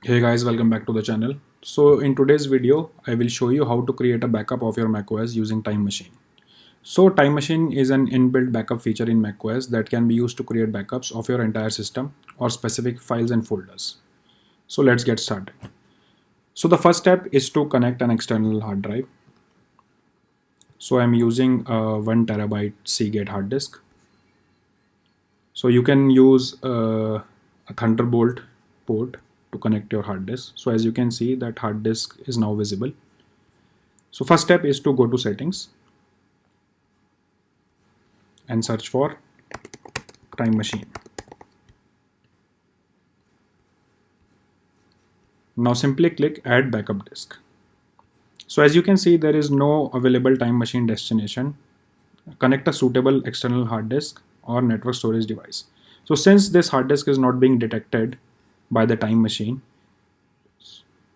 Hey guys, welcome back to the channel. So in today's video, I will show you how to create a backup of your macOS using Time Machine. So Time Machine is an inbuilt backup feature in macOS that can be used to create backups of your entire system or specific files and folders. So let's get started. So the first step is to connect an external hard drive. So I'm using a 1 terabyte Seagate hard disk. So you can use a Thunderbolt port to connect your hard disk. So as you can see, that hard disk is now visible. So first step is to go to settings and search for Time Machine. Now simply click add backup disk. So as you can see, there is no available Time Machine destination. Connect a suitable external hard disk or network storage device. So since this hard disk is not being detected by the Time Machine,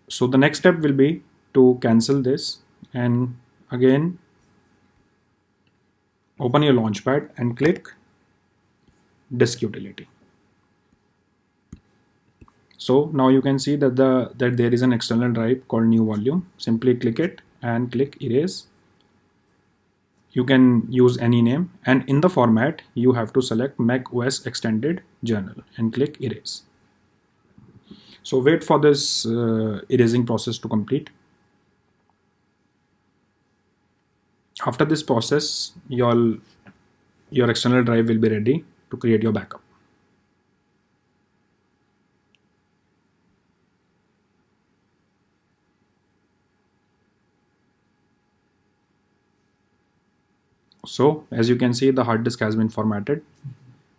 so the next step will be to cancel this and again open your launchpad and click disk utility. So now you can see that there is an external drive called new volume. Simply click it and click erase. You can use any name, and in the format you have to select macOS extended journal and click erase. So wait for this erasing process to complete. After this process, your external drive will be ready to create your backup. So as you can see, the hard disk has been formatted.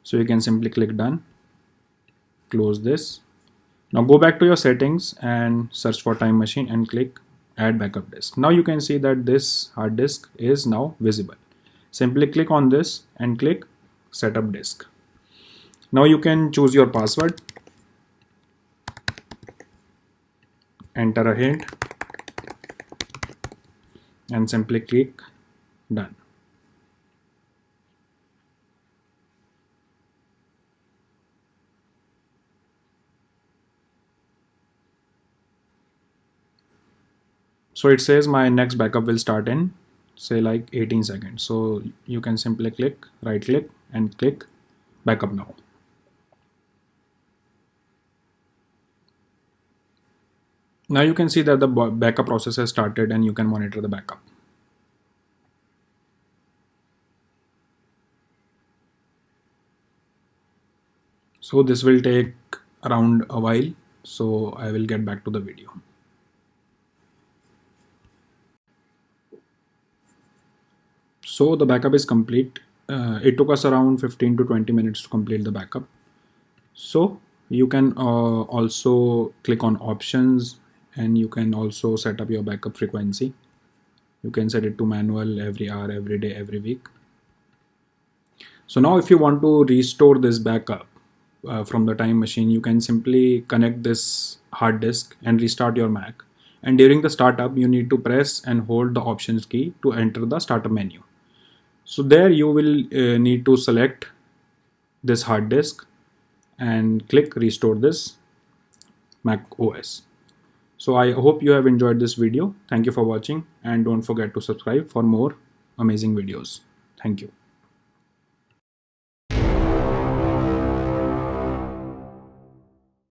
So you can simply click done, close this. Now go back to your settings and search for Time Machine and click add backup disk. Now you can see that this hard disk is now visible. Simply click on this and click setup disk. Now you can choose your password, enter a hint and simply click done. So it says my next backup will start in say like 18 seconds. So you can simply right click and click backup now. Now you can see that the backup process has started and you can monitor the backup. So this will take around a while. So I will get back to the video. So the backup is complete. It took us around 15 to 20 minutes to complete the backup. So you can also click on options and you can also set up your backup frequency. You can set it to manual every hour, every day, every week. So now if you want to restore this backup from the Time Machine, you can simply connect this hard disk and restart your Mac. And during the startup, you need to press and hold the options key to enter the startup menu. So there you will need to select this hard disk and click restore this Mac OS. So I hope you have enjoyed this video. Thank you for watching and don't forget to subscribe for more amazing videos. Thank you.